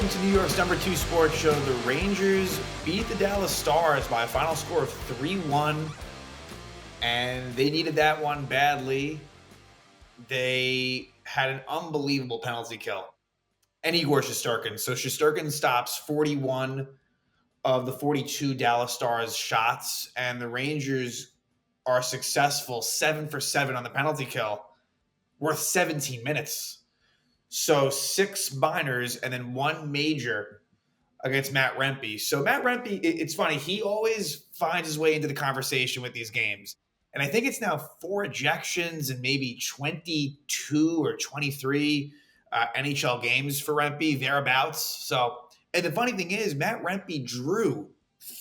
welcome to New York's #2 sports show. The Rangers beat the Dallas Stars by a final score of 3-1, and they needed that one badly. They had an unbelievable penalty kill, and Igor Shesterkin. So Shesterkin stops 41 of the 42 Dallas Stars shots, and the Rangers are successful 7 for 7 on the penalty kill, worth 17 minutes. So 6 minors and then 1 major against Matt Rempe. So Matt Rempe, it's funny, he always finds his way into the conversation with these games. And I think it's now 4 ejections and maybe 22 or 23 NHL games for Rempe, thereabouts. So, and the funny thing is, Matt Rempe drew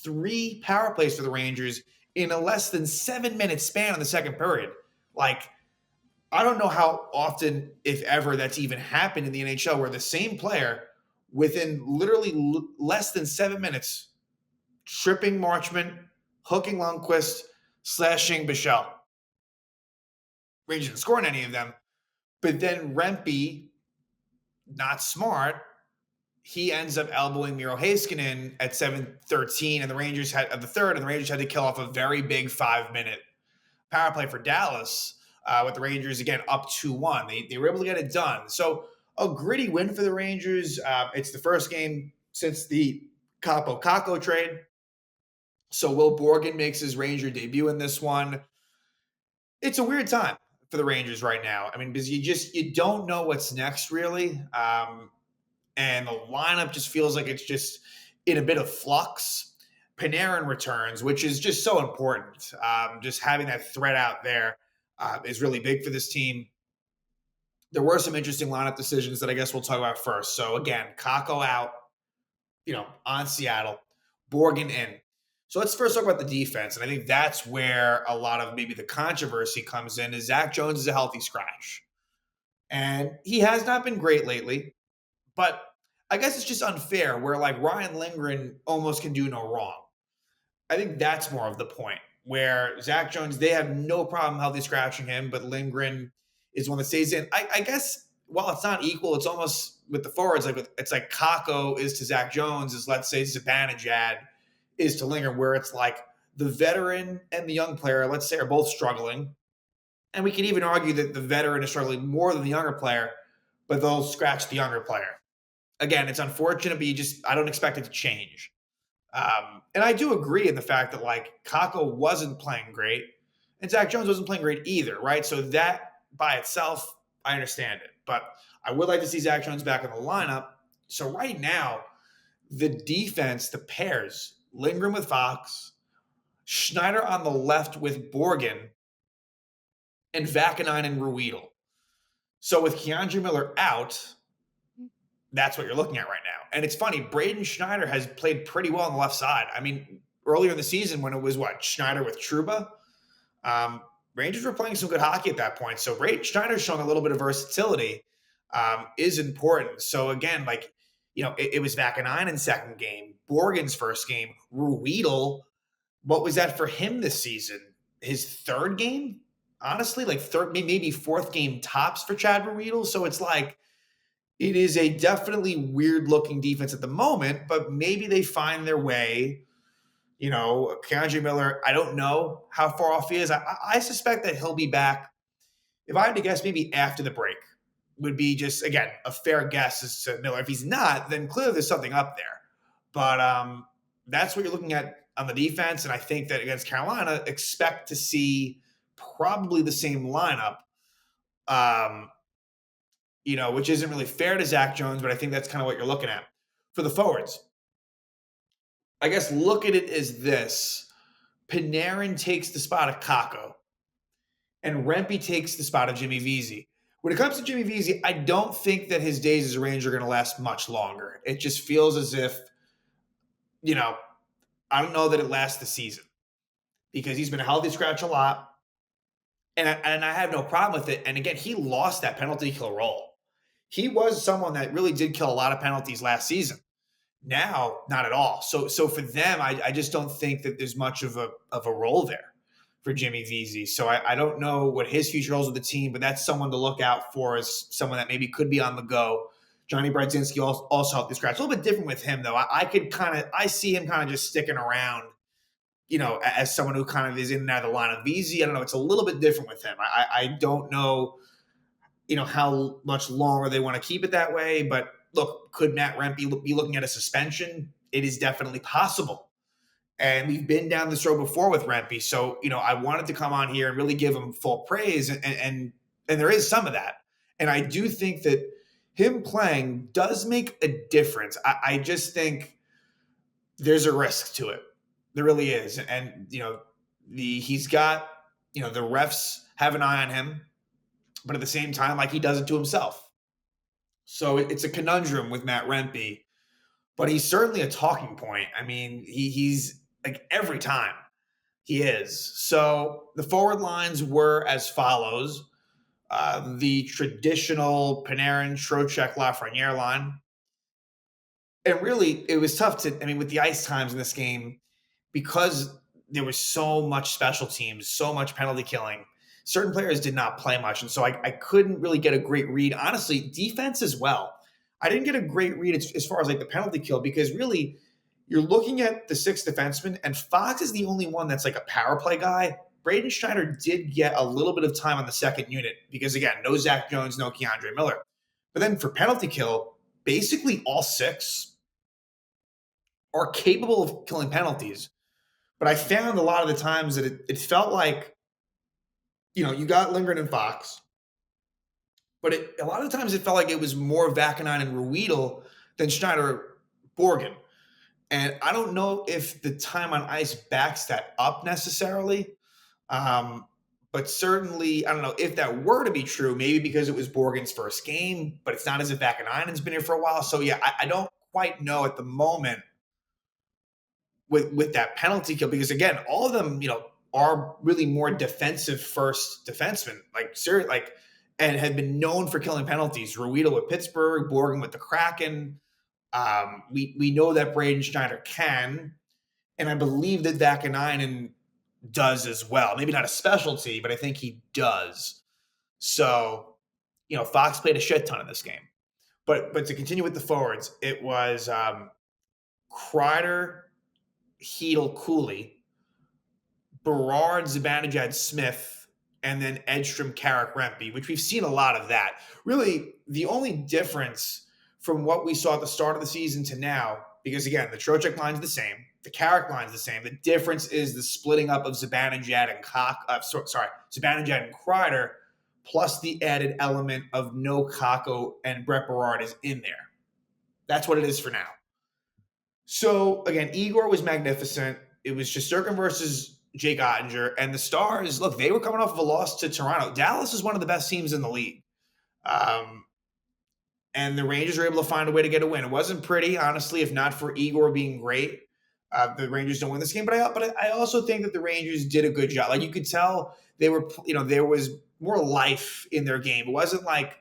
3 power plays for the Rangers in a less than 7-minute span in the second period. Like, I don't know how often, if ever, that's even happened in the NHL where the same player, within literally less than 7 minutes, tripping Marchment, hooking Lundqvist, slashing Bichelle. Rangers didn't score on any of them. But then Rempe, not smart, he ends up elbowing Miro Heiskanen at 7:13, and the Rangers had at the third, and the Rangers had to kill off a very big 5-minute power play for Dallas. With the Rangers, again, up 2-1. They were able to get it done. So a gritty win for the Rangers. It's the first game since the Capo trade. So Will Borgen makes his Ranger debut in this one. It's a weird time for the Rangers right now. I mean, because you don't know what's next, really. And the lineup just feels like it's just in a bit of flux. Panarin returns, which is just so important. Just having that threat out there is really big for this team. There were some interesting lineup decisions that I guess we'll talk about first. So again, Kakko out, on Seattle, Borgen in. So let's first talk about the defense. And I think that's where a lot of maybe the controversy comes in is Zach Jones is a healthy scratch. And he has not been great lately, but I guess it's just unfair where like Ryan Lindgren almost can do no wrong. I think that's more of the point. Where Zach Jones, they have no problem healthy scratching him, but Lindgren is one that stays in. I guess while it's not equal, it's almost with the forwards, it's like Kakko is to Zach Jones, is let's say Zibanejad is to Lindgren, where it's like the veteran and the young player, let's say, are both struggling. And we can even argue that the veteran is struggling more than the younger player, but they'll scratch the younger player. Again, it's unfortunate, but I don't expect it to change. And I do agree in the fact that like Kakko wasn't playing great and Zach Jones wasn't playing great either, right? So that by itself, I understand it. But I would like to see Zach Jones back in the lineup. So right now, the defense, the pairs, Lindgren with Fox, Schneider on the left with Borgen, and Vakanainen and Ruedel. So with Keandre Miller out, that's what you're looking at right now. And it's funny, Braden Schneider has played pretty well on the left side. I mean, earlier in the season when it was Schneider with Trouba, Rangers were playing some good hockey at that point. So Braden Schneider showing a little bit of versatility is important. So again, it was Vakanainen's second game, Borgen's first game, Ruedel. What was that for him this season? His third game? Honestly, third, maybe fourth game tops for Chad Ruedel. So it's like, it is a definitely weird-looking defense at the moment, but maybe they find their way. Keandre Miller, I don't know how far off he is. I suspect that he'll be back. If I had to guess, maybe after the break would be just, again, a fair guess as to Miller. If he's not, then clearly there's something up there. But that's what you're looking at on the defense, and I think that against Carolina, expect to see probably the same lineup. Which isn't really fair to Zach Jones, but I think that's kind of what you're looking at. For the forwards, I guess look at it as this. Panarin takes the spot of Kakko, and Rempe takes the spot of Jimmy Vesey. When it comes to Jimmy Vesey, I don't think that his days as a Ranger are going to last much longer. It just feels as if, I don't know that it lasts the season because he's been a healthy scratch a lot, and I have no problem with it. And again, he lost that penalty kill role. He was someone that really did kill a lot of penalties last season. Now, not at all. So for them, I just don't think that there's much of a role there for Jimmy Vesey. So I don't know what his future holds with the team, but that's someone to look out for as someone that maybe could be on the go Johnny Brodzinski also helped the scratch. A little bit different with him, though. I see him kind of just sticking around, as someone who kind of is in and out of the lineup. VZ, I don't know. It's a little bit different with him. I don't know, how much longer they want to keep it that way. But look, could Matt Rempe be looking at a suspension? It is definitely possible. And we've been down this road before with Rempe. So, I wanted to come on here and really give him full praise. And there is some of that. And I do think that him playing does make a difference. I just think there's a risk to it. There really is. And, he's got, the refs have an eye on him, but at the same time, like, he does it to himself. So it's a conundrum with Matt Rempe, but he's certainly a talking point. I mean, he's like every time he is. So the forward lines were as follows. The traditional Panarin, Trocheck, Lafreniere line. And really, it was tough with the ice times in this game, because there was so much special teams, so much penalty killing, certain players did not play much. And so I couldn't really get a great read. Honestly, defense as well. I didn't get a great read as far as like the penalty kill, because really you're looking at the six defensemen, and Fox is the only one that's like a power play guy. Braden Schneider did get a little bit of time on the second unit because, again, no Zach Jones, no Keandre Miller. But then for penalty kill, basically all six are capable of killing penalties. But I found a lot of the times that it felt like, you got Lindgren and Fox, but a lot of the times it felt like it was more Vakanine and Ruedel than Schneider Borgen. And I don't know if the time on ice backs that up necessarily. But certainly, I don't know if that were to be true, maybe because it was Borgen's first game, but it's not as if Vakaneinen's been here for a while. So yeah, I don't quite know at the moment with that penalty kill, because again, all of them, are really more defensive first defensemen, and had been known for killing penalties. Ruedel with Pittsburgh, Borgen with the Kraken. We know that Braden Schneider can, and I believe that Vaakanainen does as well. Maybe not a specialty, but I think he does. So, Fox played a shit ton in this game. But to continue with the forwards, it was Kreider, Hedel, Cooley, Berard, Zibanejad, Smith, and then Edstrom, Carrick, Rempe, which we've seen a lot of that. Really, the only difference from what we saw at the start of the season to now, because again, the Trocheck line's the same, the Carrick line's the same. The difference is the splitting up of Zibanejad and Zibanejad and Kreider, plus the added element of no Kakko and Brett Berard is in there. That's what it is for now. So again, Igor was magnificent. It was Shesterkin versus Jake Ottinger, and the Stars, look, they were coming off of a loss to Toronto. Dallas is one of the best teams in the league. And the Rangers were able to find a way to get a win. It wasn't pretty, honestly, if not for Igor being great. The Rangers don't win this game, but I also think that the Rangers did a good job. Like, you could tell they were, there was more life in their game. It wasn't like,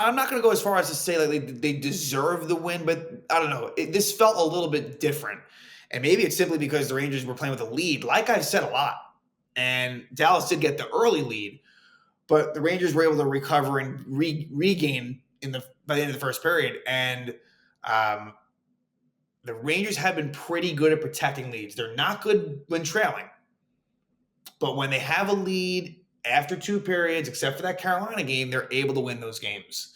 I'm not going to go as far as to say like they deserve the win, but I don't know. This felt a little bit different. And maybe it's simply because the Rangers were playing with a lead, like I've said a lot. And Dallas did get the early lead, but the Rangers were able to recover and regain by the end of the first period. And the Rangers have been pretty good at protecting leads. They're not good when trailing. But when they have a lead after two periods, except for that Carolina game, they're able to win those games.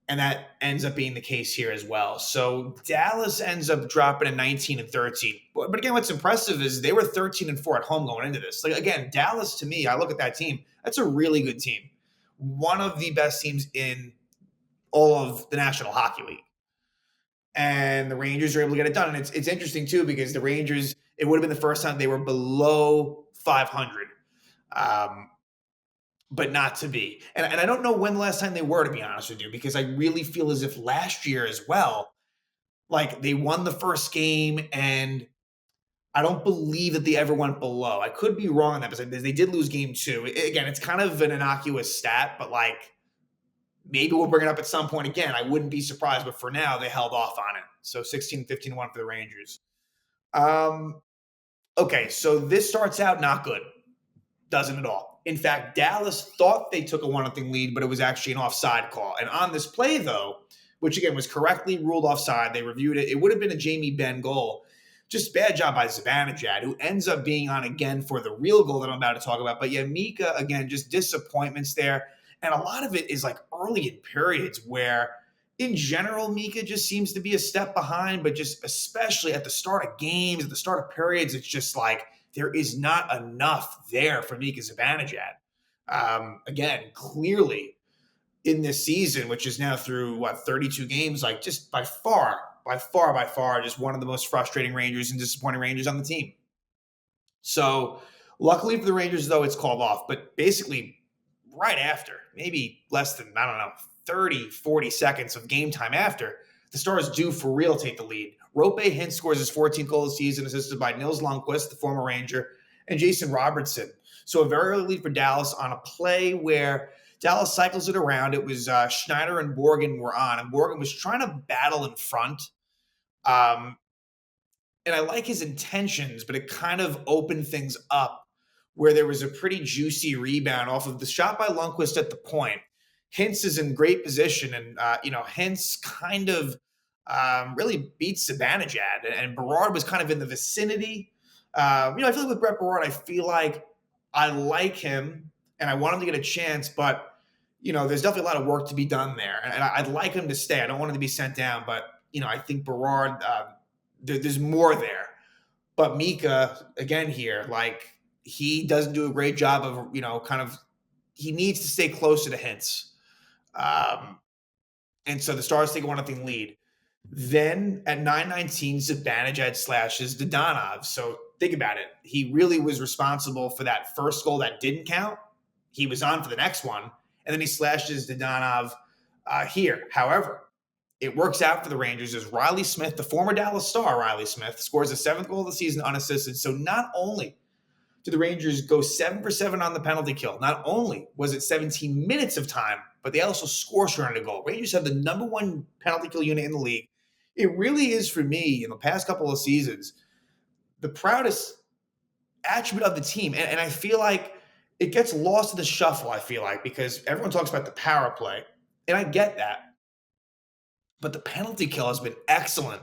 And that ends up being the case here as well. So Dallas ends up dropping to 19-13. But again, what's impressive is they were 13-4 at home going into this. Like, again, Dallas, to me, I look at that team, that's a really good team. One of the best teams in all of the National Hockey League. And the Rangers are able to get it done. And it's interesting, too, because the Rangers, it would have been the first time they were below 500. But not to be. And I don't know when the last time they were, to be honest with you, because I really feel as if last year as well, like they won the first game and I don't believe that they ever went below. I could be wrong on that because they did lose game two. Again, it's kind of an innocuous stat, but like maybe we'll bring it up at some point again. I wouldn't be surprised, but for now they held off on it. So 16-15-1 for the Rangers. Okay, so this starts out not good. Doesn't at all. In fact, Dallas thought they took a 1-0 lead, but it was actually an offside call. And on this play, though, which again was correctly ruled offside, they reviewed it. It would have been a Jamie Benn goal. Just bad job by Zibanejad, who ends up being on again for the real goal that I'm about to talk about. But yeah, Mika, again, just disappointments there. And a lot of it is like early in periods where, in general, Mika just seems to be a step behind, but just especially at the start of games, at the start of periods, it's just like there is not enough there for Mika Zibanejad. Again, clearly in this season, which is now through 32 games, like just by far, just one of the most frustrating Rangers and disappointing Rangers on the team. So luckily for the Rangers, though, it's called off. But basically, right after, maybe less than, 30, 40 seconds of game time after, the Stars do for real take the lead. Rempe Hintz scores his 14th goal of the season, assisted by Nils Lundqvist, the former Ranger, and Jason Robertson. So a very early lead for Dallas on a play where Dallas cycles it around. It was Schneider and Borgen were on, and Borgen was trying to battle in front. And I like his intentions, but it kind of opened things up where there was a pretty juicy rebound off of the shot by Lundqvist at the point. Hintz is in great position, and Hintz kind of really beats Zibanejad, and Berard was kind of in the vicinity. I feel like with Brett Berard, I feel like I like him, and I want him to get a chance, but there's definitely a lot of work to be done there, and I'd like him to stay. I don't want him to be sent down, but I think Berard, there's more there. But Mika, again here, like he doesn't do a great job of, he needs to stay closer to Hintz. And so the Stars take a 1-0 lead. Then at 9:19, Zibanejad slashes Dadonov. So think about it. He really was responsible for that first goal that didn't count. He was on for the next one. And then he slashes Dadonov here. However, it works out for the Rangers as Riley Smith, the former Dallas Star Riley Smith, scores the 7th goal of the season unassisted. So not only did the Rangers go 7 for 7 on the penalty kill, not only was it 17 minutes of time, but they also score short on a goal. Rangers have the number 1 penalty kill unit in the league. It really is, for me, in the past couple of seasons, the proudest attribute of the team. And I feel like it gets lost in the shuffle, I feel like, because everyone talks about the power play. And I get that. But the penalty kill has been excellent.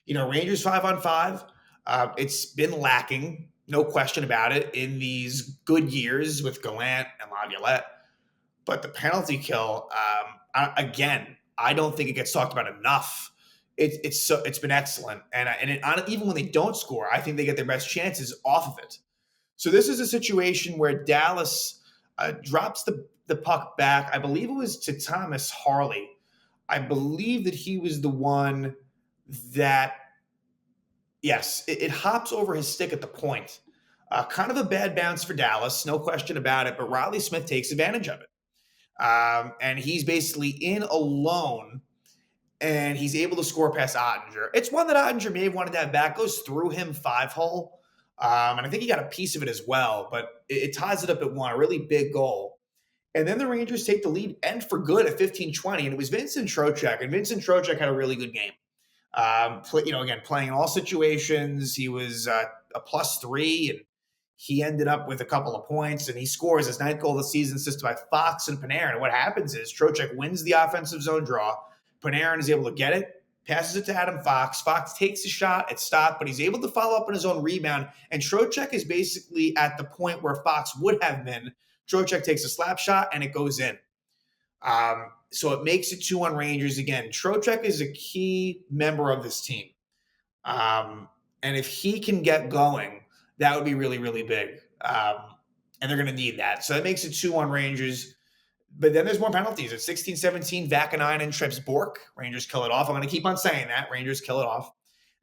Rangers 5-on-5, it's been lacking, no question about it, in these good years with Gallant and Laviolette. But the penalty kill, again, I don't think it gets talked about enough. It's been excellent, and even when they don't score, I think they get their best chances off of it. So this is a situation where Dallas drops the puck back. I believe it was to Thomas Harley. I believe that he was the one that, yes, it hops over his stick at the point. Kind of a bad bounce for Dallas, no question about it, but Riley Smith takes advantage of it. And he's basically in alone, and he's able to score past Ottinger. It's one that Ottinger may have wanted to have back, goes through him 5-hole. And I think he got a piece of it as well, but it ties it up at 1, a really big goal. And then the Rangers take the lead, and for good at 15-20, and it was Vincent Trocheck, and Vincent Trocheck had a really good game. Again, playing in all situations. He was a +3, and he ended up with a couple of points, and he scores his 9th goal of the season, assisted by Fox and Panarin. And what happens is Trocheck wins the offensive zone draw. Panarin is able to get it, passes it to Adam Fox. Fox takes a shot, it's stopped, but he's able to follow up on his own rebound. And Trocheck is basically at the point where Fox would have been. Trocheck takes a slap shot, and it goes in. So it makes it 2-1 Rangers again. Trocheck is a key member of this team. And if he can get going, that would be really, really big. And they're going to need that. So that makes it 2-1 Rangers. But then there's more penalties. At 16-17, Vakanainen trips Bork. Rangers kill it off. I'm going to keep on saying that. Rangers kill it off.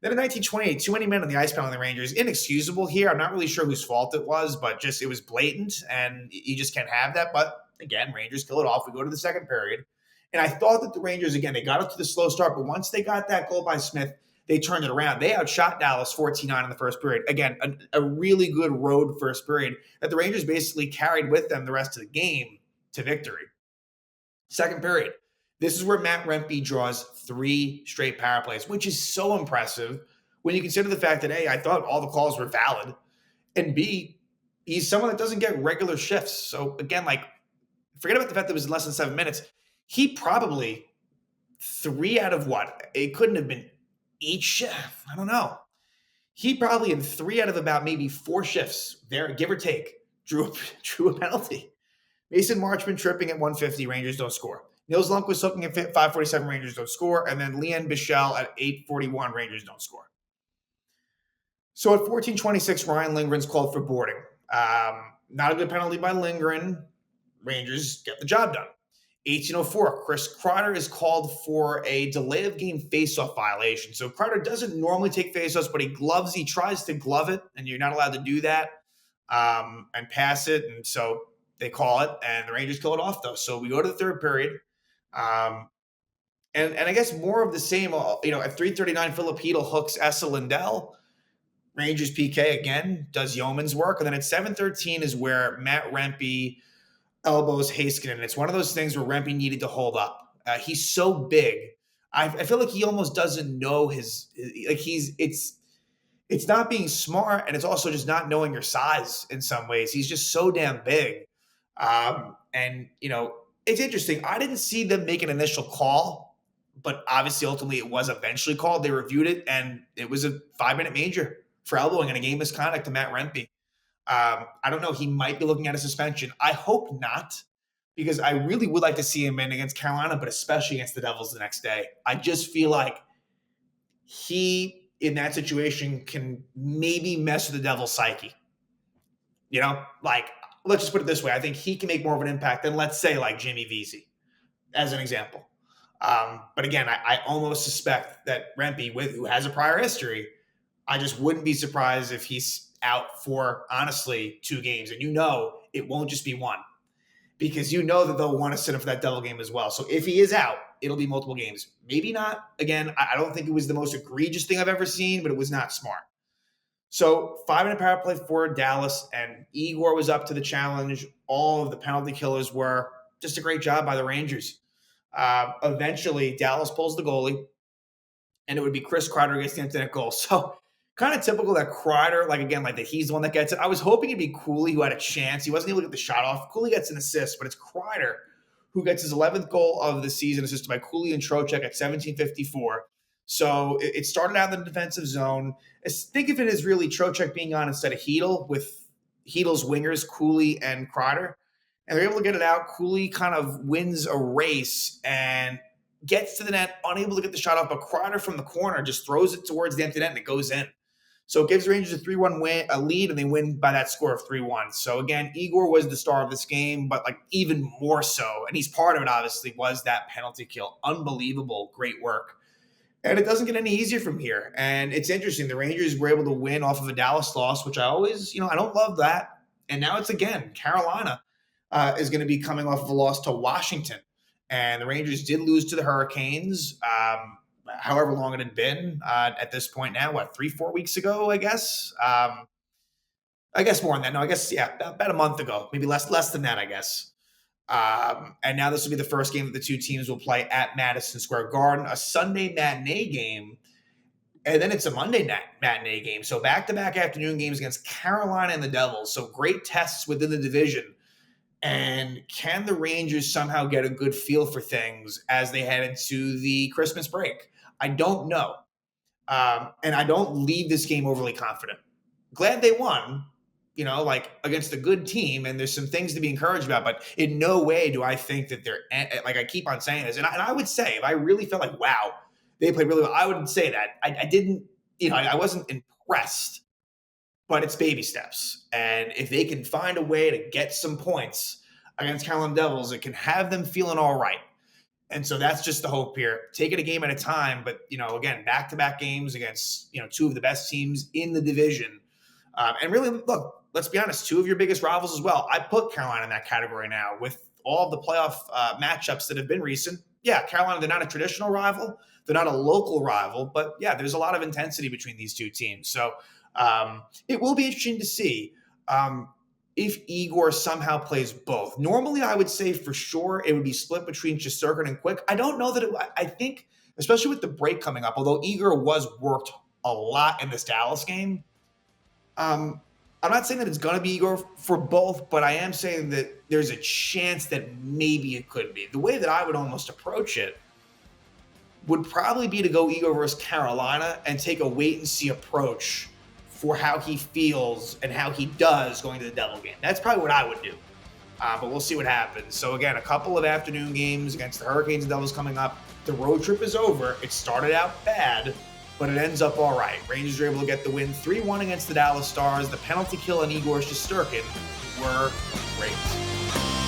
Then in 1928, too many men on the ice penalty, the Rangers. Inexcusable here. I'm not really sure whose fault it was, but just it was blatant, and you just can't have that. But again, Rangers kill it off. We go to the second period. And I thought that the Rangers, again, they got up to the slow start, but once they got that goal by Smith, they turned it around. They outshot Dallas 14-9 in the first period. Again, a really good road first period that the Rangers basically carried with them the rest of the game to victory. Second period. This is where Matt Rempe draws 3 straight power plays, which is so impressive when you consider the fact that, A, I thought all the calls were valid, and B, he's someone that doesn't get regular shifts. So again, like, forget about the fact that it was less than 7 minutes. He probably 3 out of what? It couldn't have been each shift. I don't know. He probably in 3 out of about maybe 4 shifts there, give or take, drew a penalty. Mason Marchman tripping at 150, Rangers don't score. Nils Lundqvist hooking at 547, Rangers don't score. And then Leon Bichelle at 841, Rangers don't score. So at 14:26, Ryan Lindgren's called for boarding. Not a good penalty by Lindgren. Rangers get the job done. 18:04, Chris Kreider is called for a delay of game faceoff violation. So Kreider doesn't normally take faceoffs, but he tries to glove it, and you're not allowed to do that and pass it. And so they call it, and the Rangers kill it off, though. So we go to the third period. And I guess more of the same, at 3:39, Filip Chytil hooks Esa Lindell. Rangers PK again, does yeoman's work. And then at 7:13 is where Matt Rempe elbows Heiskanen. And it's one of those things where Rempe needed to hold up. He's so big. I feel like he almost doesn't know it's not being smart, and it's also just not knowing your size in some ways. He's just so damn big. And it's interesting. I didn't see them make an initial call, but obviously ultimately it was eventually called. They reviewed it, and it was a 5-minute major for elbowing in a game misconduct to Matt Rempe. I don't know. He might be looking at a suspension. I hope not, because I really would like to see him in against Carolina, but especially against the Devils the next day. I just feel like he, in that situation, can maybe mess with the Devils' psyche. Let's just put it this way. I think he can make more of an impact than, let's say, like Jimmy Vesey, as an example. But again, I almost suspect that Rempe, who has a prior history, I just wouldn't be surprised if he's out for, honestly, 2 games. And it won't just be 1, because that they'll want to sit him for that Devil game as well. So if he is out, it'll be multiple games. Maybe not. Again, I don't think it was the most egregious thing I've ever seen, but it was not smart. So 5-minute power play for Dallas, and Igor was up to the challenge. All of the penalty killers were. Just a great job by the Rangers. Eventually, Dallas pulls the goalie, and it would be Chris Kreider against the empty net goal. So kind of typical that Kreider, that he's the one that gets it. I was hoping it'd be Cooley who had a chance. He wasn't able to get the shot off. Cooley gets an assist, but it's Kreider who gets his 11th goal of the season, assisted by Cooley and Trocheck at 17:54. So it started out in the defensive zone. Think of it as really Trocheck being on instead of Chytil, with Chytil's wingers, Cooley and Kreider. And they're able to get it out. Cooley kind of wins a race and gets to the net, unable to get the shot off, but Kreider from the corner just throws it towards the empty net and it goes in. So it gives the Rangers a 3-1 lead, and they win by that score of 3-1. So again, Igor was the star of this game, but even more so, and he's part of it obviously, was that penalty kill. Unbelievable, great work. And it doesn't get any easier from here. And it's interesting. The Rangers were able to win off of a Dallas loss, which I always, I don't love that. And now it's again, Carolina is going to be coming off of a loss to Washington. And the Rangers did lose to the Hurricanes, however long it had been at this point now, 3-4 weeks ago, I guess. I guess more than that. No, I guess, about a month ago, maybe less than that, I guess. And now this will be the first game that the two teams will play at Madison Square Garden, a Sunday matinee game, and then it's a Monday matinee game. So back-to-back afternoon games against Carolina and the Devils. So great tests within the division. And can the Rangers somehow get a good feel for things as they head into the Christmas break? I don't know. And I don't leave this game overly confident. Glad they won, against a good team, and there's some things to be encouraged about, but in no way do I think that they're, I keep on saying this, and I would say, if I really felt like, wow, they played really well, I would say that. I didn't, I wasn't impressed, but it's baby steps. And if they can find a way to get some points against Carolina Devils, it can have them feeling all right. And so that's just the hope here. Take it a game at a time, but, again, back-to-back games against, two of the best teams in the division. And really, look, let's be honest, 2 of your biggest rivals as well. I put Carolina in that category now with all of the playoff matchups that have been recent. Yeah, Carolina, they're not a traditional rival. They're not a local rival. But, yeah, there's a lot of intensity between these 2 teams. So it will be interesting to see if Igor somehow plays both. Normally, I would say for sure it would be split between Shesterkin and Quick. I don't know that I think, especially with the break coming up, although Igor was worked a lot in this Dallas game, I'm not saying that it's going to be Igor for both, but I am saying that there's a chance that maybe it could be. The way that I would almost approach it would probably be to go Igor versus Carolina and take a wait-and-see approach for how he feels and how he does going to the Devil game. That's probably what I would do. But we'll see what happens. So again, a couple of afternoon games against the Hurricanes and Devils coming up. The road trip is over. It started out bad, but it ends up all right. Rangers are able to get the win 3-1 against the Dallas Stars. The penalty kill on Igor Shesterkin were great.